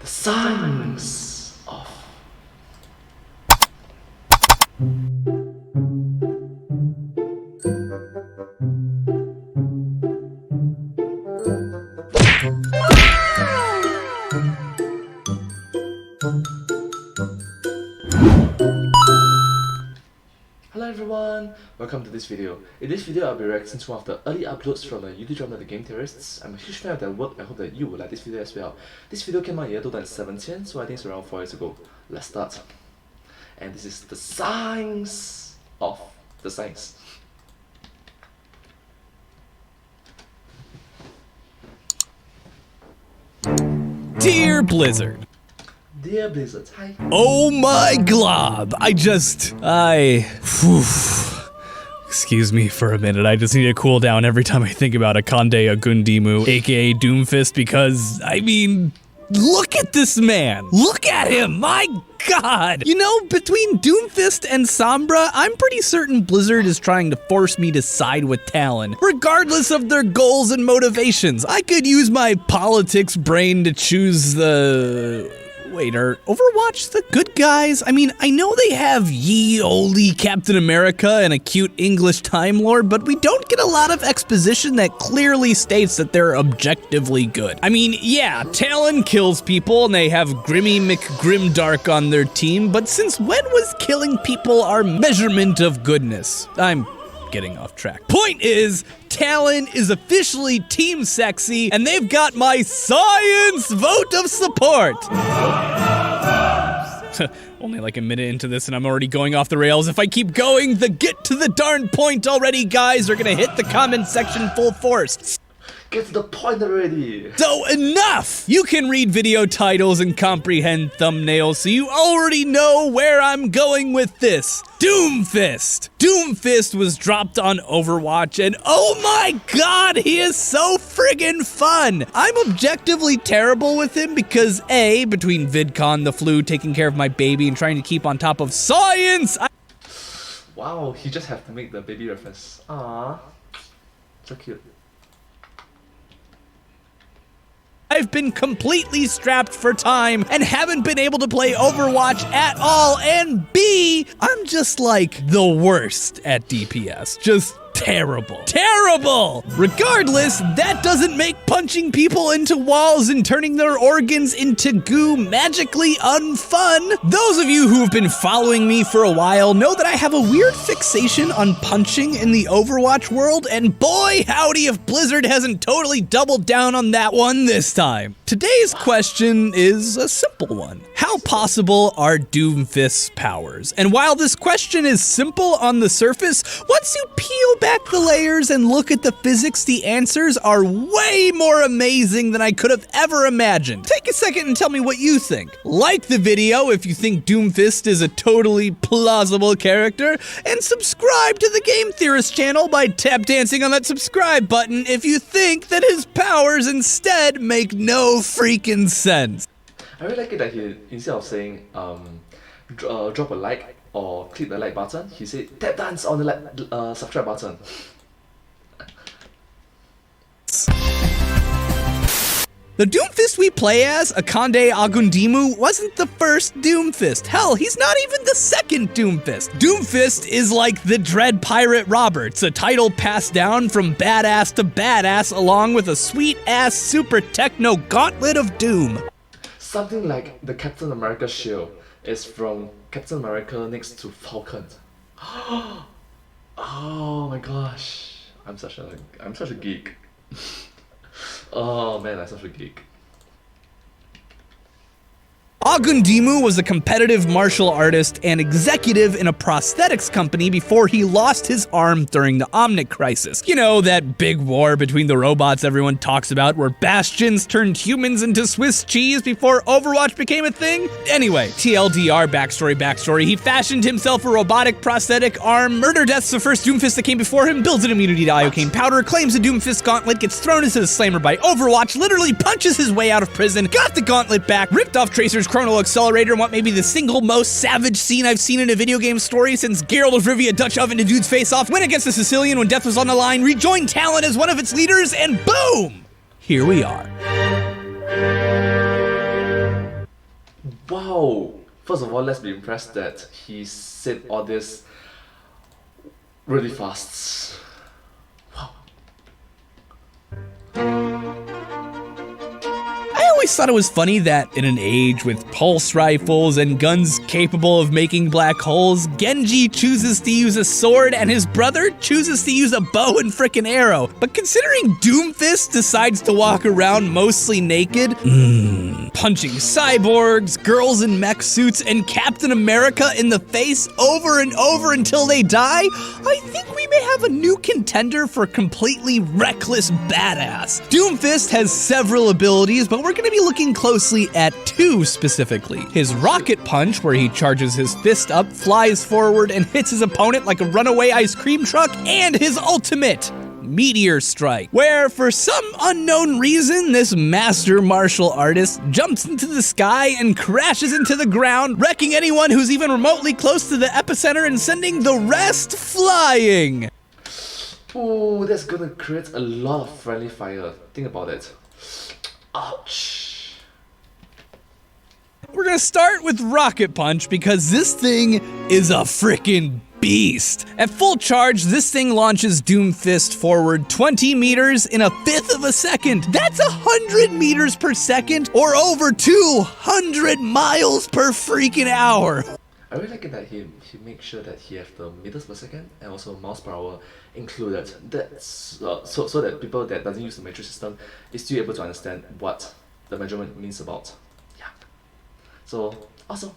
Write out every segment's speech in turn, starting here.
The signs of Hello everyone, welcome to this video. In this video I'll be reacting to one of the early uploads from the YouTube drama The Game Theorists. I'm a huge fan of their work. I hope that you will like this video as well. This video came out in year 2017, so I think it's around 4 years ago. Let's start. And this is the signs of the signs. Dear Blizzard. Dear Blizzard, hi. Oh my glob. Excuse me for a minute, I just need to cool down every time I think about Akande Agundimu, aka Doomfist, because, I mean, look at this man! Look at him! My god! You know, between Doomfist and Sombra, I'm pretty certain Blizzard is trying to force me to side with Talon, regardless of their goals and motivations. I could use my politics brain to choose the... Wait, are Overwatch the good guys? I mean, I know they have ye olde Captain America and a cute English Time Lord, but we don't get a lot of exposition that clearly states that they're objectively good. I mean, yeah, Talon kills people and they have Grimmy McGrimdark on their team, but since when was killing people our measurement of goodness? I'm getting off track. Point is, Talon is officially Team Sexy, and they've got my science vote of support! Only like a minute into this and I'm already going off the rails. If I keep going, the get to the darn point already guys are gonna hit the comment section full force. Get to the point already! So enough! You can read video titles and comprehend thumbnails, so you already know where I'm going with this. Doomfist! Doomfist was dropped on Overwatch, and oh my god, he is so friggin' fun! I'm objectively terrible with him because A, between VidCon, the flu, taking care of my baby, and trying to keep on top of science, Wow, he just have to make the baby reference. Aww. So cute. I've been completely strapped for time and haven't been able to play Overwatch at all, and B, I'm just like the worst at DPS. Just terrible. Terrible! Regardless, that doesn't make punching people into walls and turning their organs into goo magically unfun. Those of you who have been following me for a while know that I have a weird fixation on punching in the Overwatch world, and boy howdy if Blizzard hasn't totally doubled down on that one this time. Today's question is a simple one. How possible are Doomfist's powers? And while this question is simple on the surface, once you peel back the layers and look at the physics, the answers are way more amazing than I could have ever imagined. Take a second and tell me what you think. Like the video if you think Doomfist is a totally plausible character, and subscribe to the Game Theorists channel by tap dancing on that subscribe button if you think that his powers instead make no freaking sense. I really like it that he, instead of saying drop a like or click the like button, he said tap dance on the subscribe button. The Doomfist we play as, Akande Agundimu, wasn't the first Doomfist. Hell, he's not even the second Doomfist. Doomfist is like the Dread Pirate Roberts, a title passed down from badass to badass along with a sweet-ass super techno gauntlet of doom. Something like the Captain America shield is from Captain America next to Falcon. Oh my gosh, I'm such a geek. Oh man, I'm such a geek. Agundimu was a competitive martial artist and executive in a prosthetics company before he lost his arm during the Omnic Crisis. You know, that big war between the robots everyone talks about where bastions turned humans into Swiss cheese before Overwatch became a thing? Anyway, TLDR backstory, he fashioned himself a robotic prosthetic arm, murder deaths the first Doomfist that came before him, builds an immunity to iocane powder, claims the Doomfist gauntlet, gets thrown into the slammer by Overwatch, literally punches his way out of prison, got the gauntlet back, ripped off Tracer's Chrono Accelerator in what may be the single most savage scene I've seen in a video game story since Geralt of Rivia Dutch oven a dude's face off, went against the Sicilian when death was on the line, rejoined Talon as one of its leaders, and boom! Here we are. Wow! First of all, let's be impressed that he said all this really fast. Wow. I always thought it was funny that in an age with pulse rifles and guns capable of making black holes, Genji chooses to use a sword and his brother chooses to use a bow and frickin' arrow. But considering Doomfist decides to walk around mostly naked, punching cyborgs, girls in mech suits, and Captain America in the face over and over until they die, I think we may have a new contender for completely reckless badass. Doomfist has several abilities, but we're gonna be looking closely at two specifically. His rocket punch, where he charges his fist up, flies forward, and hits his opponent like a runaway ice cream truck, and his ultimate, Meteor Strike, where for some unknown reason, this master martial artist jumps into the sky and crashes into the ground, wrecking anyone who's even remotely close to the epicenter and sending the rest flying. Ooh, that's gonna create a lot of friendly fire. Think about it. Ouch. We're gonna start with Rocket Punch because this thing is a frickin' beast. At full charge, this thing launches Doomfist forward 20 meters in a fifth of a second. That's 100 meters per second or over 200 miles per freaking hour. I really like it that he makes sure that he have the meters per second and also miles per hour included. That's so that people that doesn't use the metric system is still able to understand what the measurement means about. Yeah. So awesome.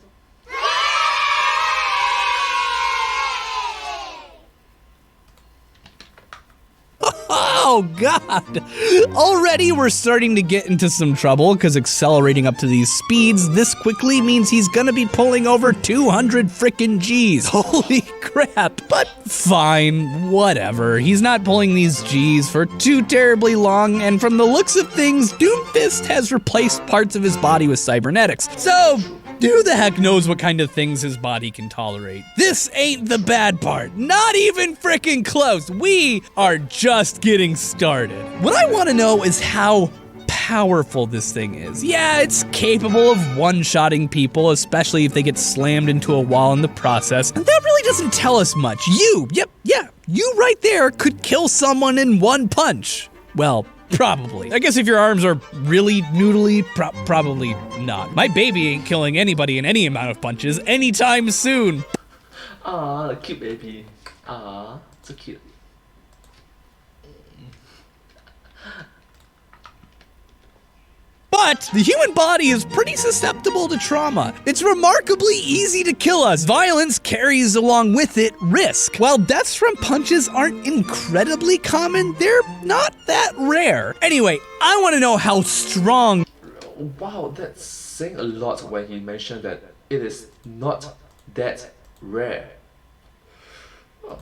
Oh God! Already we're starting to get into some trouble because accelerating up to these speeds this quickly means he's gonna be pulling over 200 frickin' G's. Holy crap! But fine, whatever. He's not pulling these G's for too terribly long, and from the looks of things, Doomfist has replaced parts of his body with cybernetics. So, who the heck knows what kind of things his body can tolerate? This ain't the bad part. Not even frickin' close. We are just getting started. What I want to know is how powerful this thing is. Yeah, it's capable of one-shotting people, especially if they get slammed into a wall in the process. And that really doesn't tell us much. You right there could kill someone in one punch. Well, probably. I guess if your arms are really noodly, probably not. My baby ain't killing anybody in any amount of punches anytime soon. Ah, cute baby. Ah, so cute. But the human body is pretty susceptible to trauma. It's remarkably easy to kill us. Violence carries along with it risk. While deaths from punches aren't incredibly common, they're not that rare. Anyway, I want to know how strong. Wow, that's saying a lot when he mentioned that it is not that rare. Oh,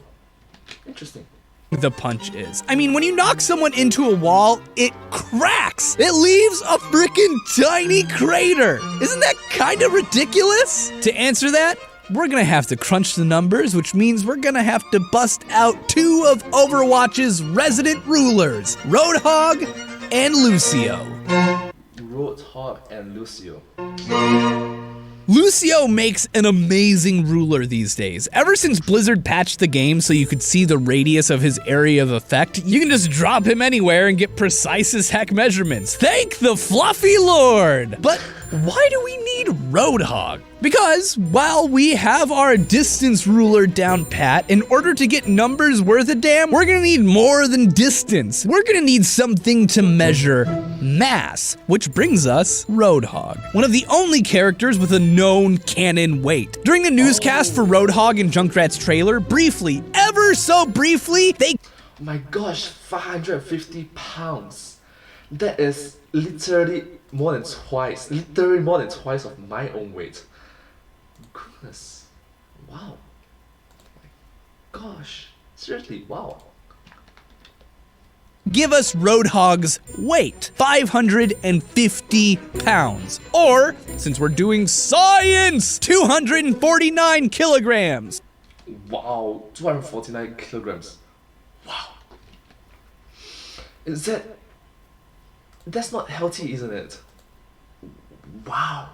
interesting. The punch is. I mean, when you knock someone into a wall, it cracks. It leaves a freaking tiny crater. Isn't that kind of ridiculous? To answer that, we're gonna have to crunch the numbers, which means we're gonna have to bust out two of Overwatch's resident rulers, Roadhog and Lucio. Roadhog and Lucio. Lucio makes an amazing ruler these days. Ever since Blizzard patched the game so you could see the radius of his area of effect, you can just drop him anywhere and get precise as heck measurements. Thank the fluffy lord! But why do we need Roadhog? Because while we have our distance ruler down pat, in order to get numbers worth a damn, we're gonna need more than distance. We're gonna need something to measure mass, which brings us Roadhog, one of the only characters with a known canon weight. During the newscast for Roadhog and Junkrat's trailer, briefly, ever so briefly, they— Oh my gosh, 550 pounds. That is literally more than twice of my own weight. Goodness. Wow. My gosh. Seriously, wow. give us Roadhog's weight, 550 pounds. Or, since we're doing science, 249 kilograms. Wow, 249 kilograms. Wow. That's not healthy, isn't it? Wow.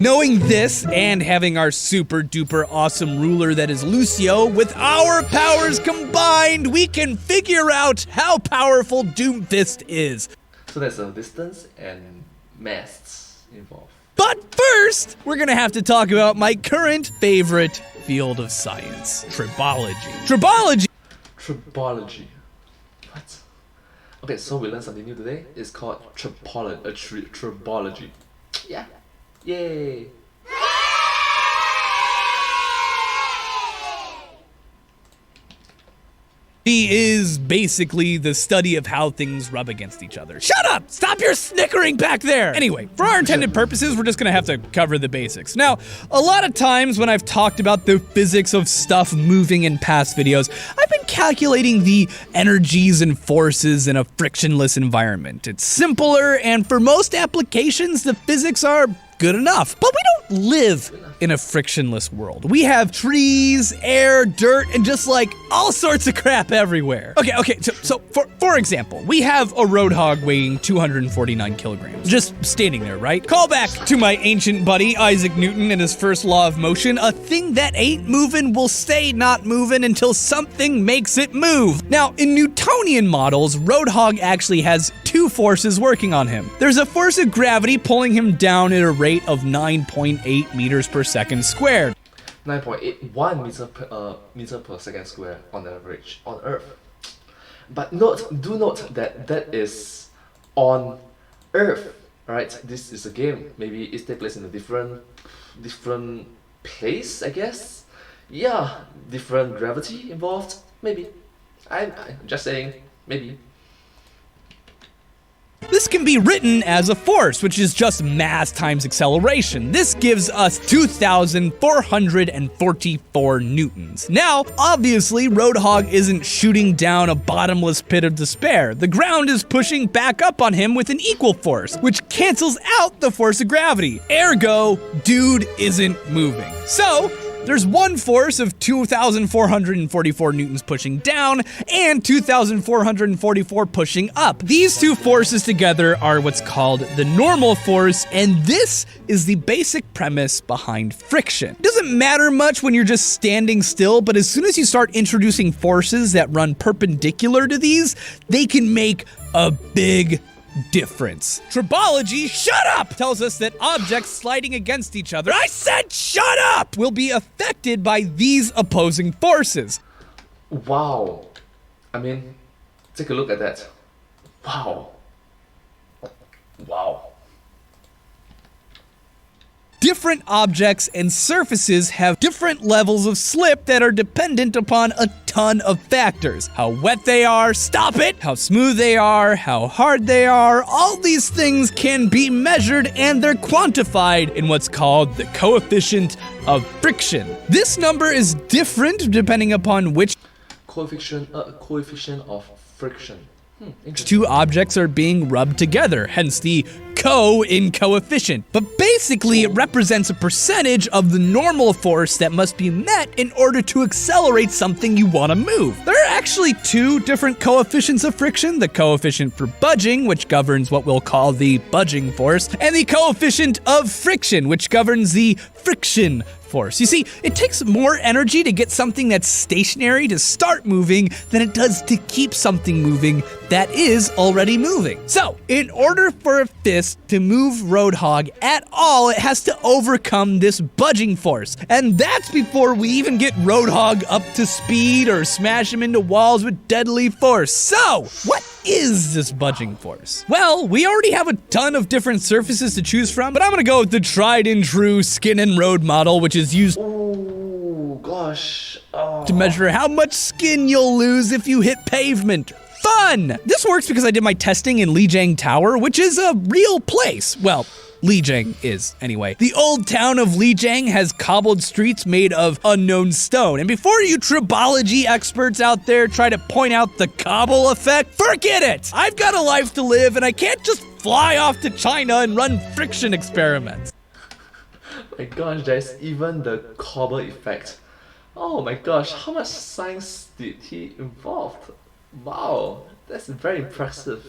Knowing this and having our super duper awesome ruler that is Lucio, with our powers combined, we can figure out how powerful Doomfist is. So there's a distance and mass involved. But first, we're gonna have to talk about my current favorite field of science, tribology. Tribology. What? Okay, so we learned something new today. It's called tribology. Yeah. Yay. Is basically the study of how things rub against each other. Shut up! Stop your snickering back there! Anyway, for our intended purposes, we're just gonna have to cover the basics. Now, a lot of times when I've talked about the physics of stuff moving in past videos, I've been calculating the energies and forces in a frictionless environment. It's simpler, and for most applications, the physics are good enough. But we don't live in a frictionless world. We have trees, air, dirt, and just like all sorts of crap everywhere. Okay, so for example, we have a roadhog weighing 249 kilograms, just standing there, right? Call back to my ancient buddy, Isaac Newton, and his first law of motion. A thing that ain't moving will stay not moving until something makes it move. Now, in Newtonian models, roadhog actually has two forces working on him. There's a force of gravity pulling him down at a rate of 9.8 meters per second squared. 9.81 meter per second square on average on Earth. But do note that that is on Earth. Alright, this is a game. Maybe it's takes place in a different place, I guess. Yeah, different gravity involved. Maybe. I'm just saying, maybe. This can be written as a force, which is just mass times acceleration. This gives us 2,444 newtons. Now, obviously, Roadhog isn't shooting down a bottomless pit of despair. The ground is pushing back up on him with an equal force, which cancels out the force of gravity. Ergo, dude isn't moving. So, there's one force of 2,444 newtons pushing down and 2,444 pushing up. These two forces together are what's called the normal force, and this is the basic premise behind friction. It doesn't matter much when you're just standing still, but as soon as you start introducing forces that run perpendicular to these, they can make a big difference. Tribology, shut up, tells us that objects sliding against each other, I said shut up, will be affected by these opposing forces. Wow. I mean, take a look at that. Wow. Wow. Different objects and surfaces have different levels of slip that are dependent upon a ton of factors. How wet they are, stop it, how smooth they are, how hard they are, all these things can be measured and they're quantified in what's called the coefficient of friction. This number is different depending upon which Coefficient of friction. two objects are being rubbed together, hence the co in coefficient. But basically, it represents a percentage of the normal force that must be met in order to accelerate something you want to move. There are actually two different coefficients of friction, the coefficient for budging, which governs what we'll call the budging force, and the coefficient of friction, which governs the friction force. You see, it takes more energy to get something that's stationary to start moving than it does to keep something moving that is already moving. So, in order for a fist to move Roadhog at all, it has to overcome this budging force. And that's before we even get Roadhog up to speed or smash him into walls with deadly force. So, what is this budging force? Well, we already have a ton of different surfaces to choose from, but I'm gonna go with the tried and true skin and road model, which is used to measure how much skin you'll lose if you hit pavement. Fun! This works because I did my testing in Lijiang Tower, which is a real place. Well, Lijiang is, anyway. The old town of Lijiang has cobbled streets made of unknown stone. And before you tribology experts out there try to point out the cobble effect, forget it! I've got a life to live and I can't just fly off to China and run friction experiments. My gosh, there's even the cobble effect. Oh my gosh, how much science did he involve? Wow, that's very impressive.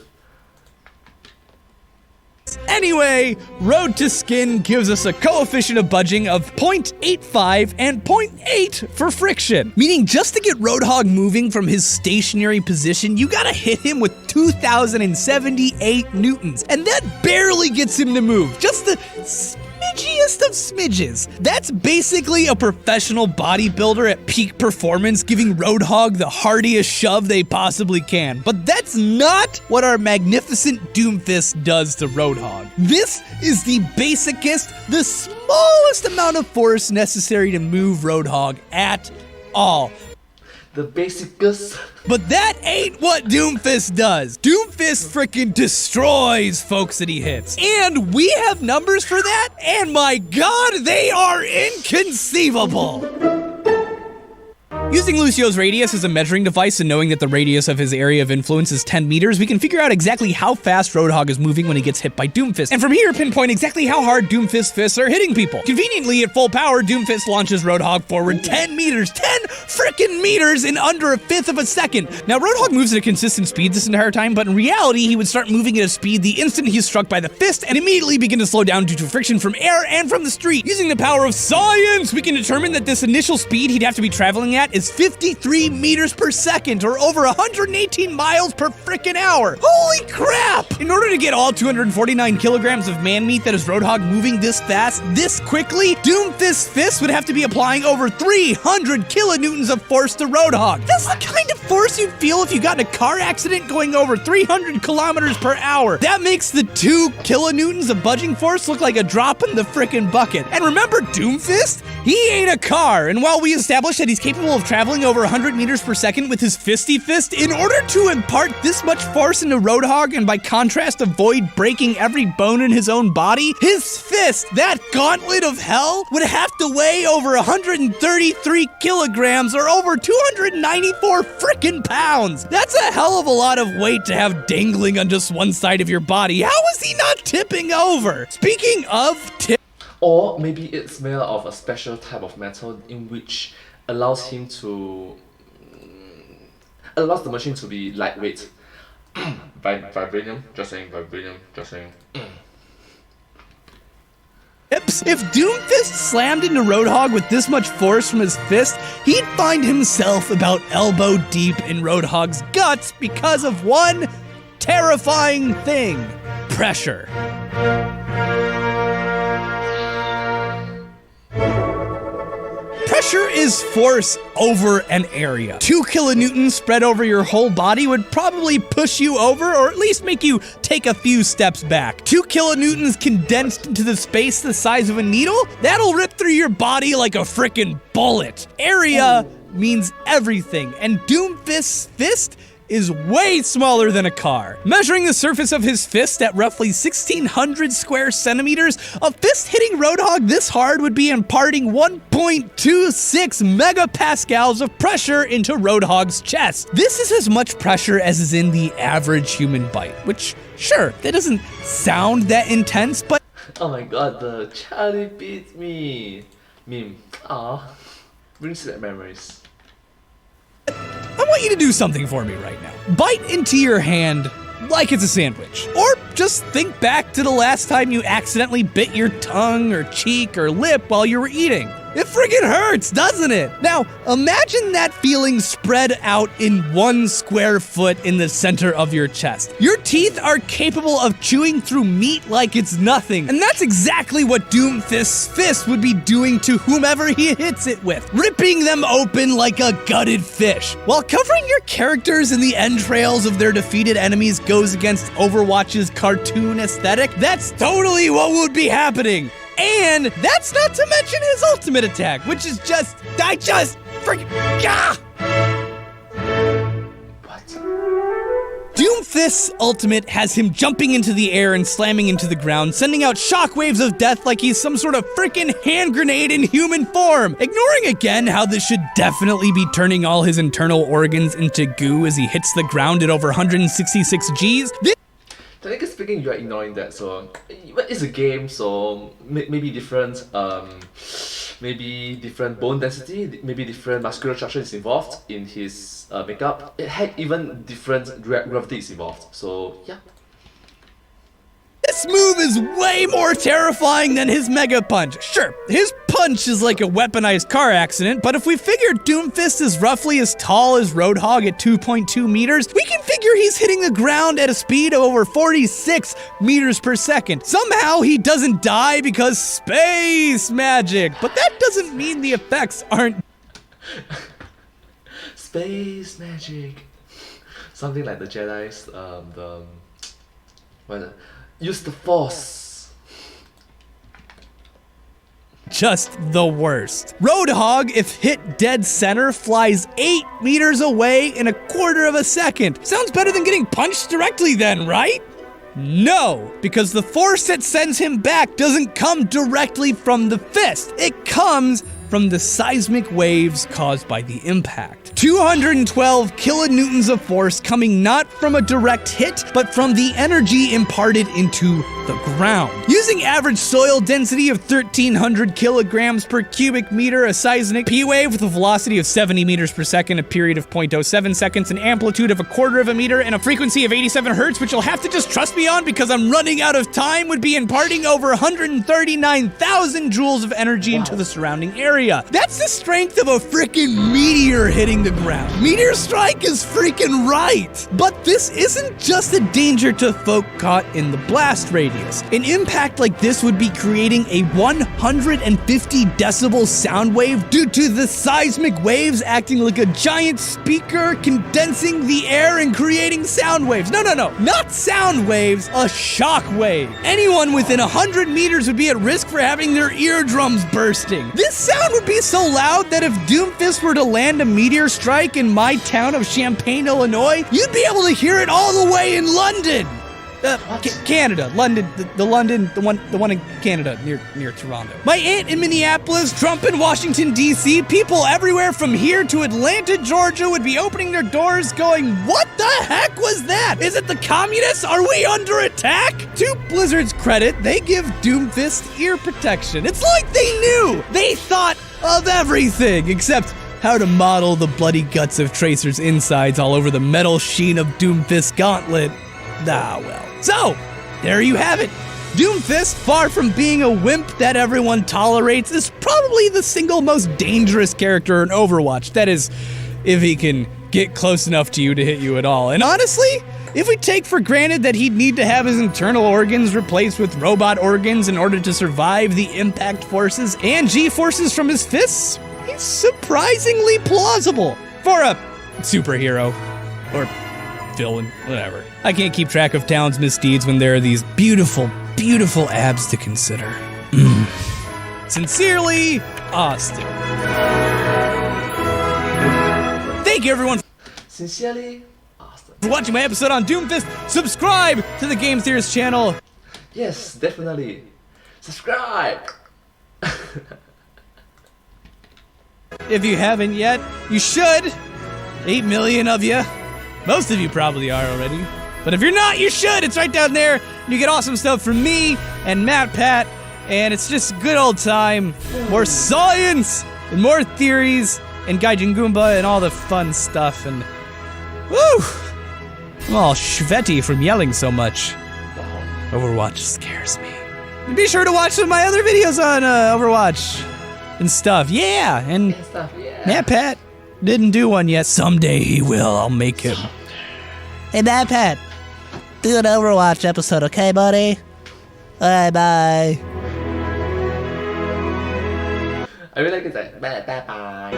Anyway, Road to Skin gives us a coefficient of budging of 0.85 and 0.8 for friction. Meaning just to get Roadhog moving from his stationary position, you gotta hit him with 2,078 newtons. And that barely gets him to move. Just the smidgiest of smidges. That's basically a professional bodybuilder at peak performance giving Roadhog the hardiest shove they possibly can. But that's not what our magnificent Doomfist does to Roadhog. This is the basicest, the smallest amount of force necessary to move Roadhog at all. The basicest. But that ain't what Doomfist does. Doomfist frickin' destroys folks that he hits. And we have numbers for that, and my god, they are inconceivable. Using Lucio's radius as a measuring device and knowing that the radius of his area of influence is 10 meters, we can figure out exactly how fast Roadhog is moving when he gets hit by Doomfist. And from here, pinpoint exactly how hard Doomfist's fists are hitting people. Conveniently, at full power, Doomfist launches Roadhog forward 10 meters. 10 frickin' meters in under a fifth of a second. Now, Roadhog moves at a consistent speed this entire time, but in reality, he would start moving at a speed the instant he's struck by the fist and immediately begin to slow down due to friction from air and from the street. Using the power of science, we can determine that this initial speed he'd have to be traveling at is 53 meters per second, or over 118 miles per frickin' hour. Holy crap! In order to get all 249 kilograms of man meat that is Roadhog moving this fast, this quickly, Doomfist's fist would have to be applying over 300 kilonewtons of force to Roadhog. That's the kind of force you'd feel if you got in a car accident going over 300 kilometers per hour. That makes the 2 kilonewtons of budging force look like a drop in the frickin' bucket. And remember Doomfist? He ain't a car, and while we established that he's capable of traveling over 100 meters per second with his fisty fist, in order to impart this much force into Roadhog and by contrast avoid breaking every bone in his own body, his fist, that gauntlet of hell, would have to weigh over 133 kilograms or over 294 frickin' pounds. That's a hell of a lot of weight to have dangling on just one side of your body. How is he not tipping over? Speaking of Or maybe it's made of a special type of metal in which allows him to allows the machine to be lightweight. Vibranium, just saying, vibranium, just saying. If Doomfist slammed into Roadhog with this much force from his fist, he'd find himself about elbow deep in Roadhog's guts because of one terrifying thing: pressure. Pressure is force over an area. 2 kilonewtons spread over your whole body would probably push you over, or at least make you take a few steps back. 2 kilonewtons condensed into the space the size of a needle? That'll rip through your body like a frickin' bullet. Area means everything, and Doomfist's fist is way smaller than a car. Measuring the surface of his fist at roughly 1,600 square centimeters, a fist hitting Roadhog this hard would be imparting 1.26 megapascals of pressure into Roadhog's chest. This is as much pressure as is in the average human bite, which, sure, that doesn't sound that intense, but Oh my god, the Charlie beat me meme. Aww. Brings back memories. I want you to do something for me right now. Bite into your hand like it's a sandwich. Or just think back to the last time you accidentally bit your tongue or cheek or lip while you were eating. It friggin' hurts, doesn't it? Now, imagine that feeling spread out in 1 square foot in the center of your chest. Your teeth are capable of chewing through meat like it's nothing, and that's exactly what Doomfist's fist would be doing to whomever he hits it with, ripping them open like a gutted fish. While covering your characters in the entrails of their defeated enemies goes against Overwatch's cartoon aesthetic, that's totally what would be happening. And that's not to mention his ultimate attack, which is just, freaking, What? Doomfist's ultimate has him jumping into the air and slamming into the ground, sending out shockwaves of death like he's some sort of freaking hand grenade in human form. Ignoring again how this should definitely be turning all his internal organs into goo as he hits the ground at over 166 Gs. Technically speaking, you are ignoring that, so it's a game, so maybe different bone density, maybe different muscular structure is involved in his makeup. It had even different gravity is involved, so yeah. This This move is way more terrifying than his Mega Punch. Sure, his punch is like a weaponized car accident, but if we figure Doomfist is roughly as tall as Roadhog at 2.2 meters, we can figure he's hitting the ground at a speed of over 46 meters per second. Somehow he doesn't die because space magic, but that doesn't mean the effects aren't Space magic. Something like the Jedi's, use the Force. just the worst. Roadhog, if hit dead center, flies 8 meters away in a quarter of a second. Sounds better than getting punched directly then, right? No, because the force that sends him back doesn't come directly from the fist. It comes from the seismic waves caused by the impact. 212 kilonewtons of force coming not from a direct hit, but from the energy imparted into the ground. Using average soil density of 1,300 kilograms per cubic meter, a seismic P-wave with a velocity of 70 meters per second, a period of 0.07 seconds, an amplitude of a quarter of a meter, and a frequency of 87 hertz, which you'll have to just trust me on because I'm running out of time, would be imparting over 139,000 joules of energy into the surrounding area. That's the strength of a freaking meteor hitting the ground. Meteor strike is freaking right. But this isn't just a danger to folk caught in the blast radius. An impact like this would be creating a 150 decibel sound wave due to the seismic waves acting like a giant speaker, condensing the air and creating sound waves. No, not sound waves, a shock wave. Anyone within 100 meters would be at risk for having their eardrums bursting. This sound would be so loud that if Doomfist were to land a meteor strike in my town of Champaign, Illinois, you'd be able to hear it all the way in London. Canada, London, the one in Canada near Toronto. My aunt in Minneapolis, Trump in Washington, D.C., people everywhere from here to Atlanta, Georgia would be opening their doors going, what the heck was that? Is it the communists? Are we under attack? To Blizzard's credit, they give Doomfist ear protection. It's like they knew. They thought of everything except how to model the bloody guts of Tracer's insides all over the metal sheen of Doomfist's gauntlet. Ah, well. So, there you have it. Doomfist, far from being a wimp that everyone tolerates, is probably the single most dangerous character in Overwatch. That is, if he can get close enough to you to hit you at all. And honestly, if we take for granted that he'd need to have his internal organs replaced with robot organs in order to survive the impact forces and G-forces from his fists, he's surprisingly plausible for a superhero. Or villain, whatever. I can't keep track of Talon's misdeeds when there are these beautiful, beautiful abs to consider. Sincerely, Austin. Thank you, everyone. Sincerely, Austin. For watching my episode on Doomfist. Subscribe to the Game Theorists channel. Yes, definitely. Subscribe. If you haven't yet, you should. 8 million of you. Most of you probably are already. But if you're not, you should. It's right down there. You get awesome stuff from me and Matt Pat. And it's just a good old time. More science and more theories and Gaijin Goomba and all the fun stuff. And woo! I'm all sweaty from yelling so much. Overwatch scares me. And be sure to watch some of my other videos on Overwatch and stuff. Yeah, and Matt Pat didn't do one yet. Someday he will. I'll make him. Hey, Matt Pat, do an Overwatch episode, okay, buddy? Alright, bye. I really like it. Like, bye.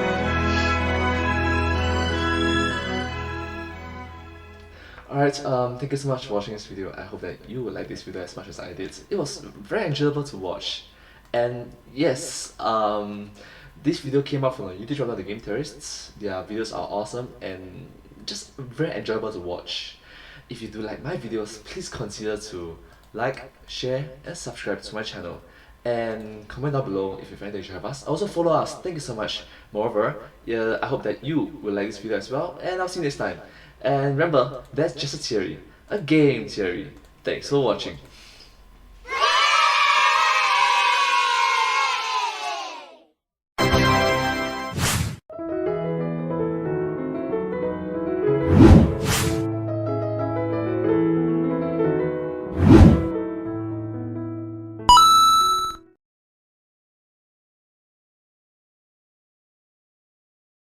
Alright, thank you so much for watching this video. I hope that you will like this video as much as I did. It was very enjoyable to watch. And yes, this video came out from the YouTube channel, The Game Theorists. Their videos are awesome and just very enjoyable to watch. If you do like my videos, please consider to like, share and subscribe to my channel. And comment down below if you find that you should have us. Also follow us. Thank you so much. Moreover, yeah, I hope that you will like this video as well. And I'll see you next time. And remember, that's just a theory. A game theory. Thanks for watching.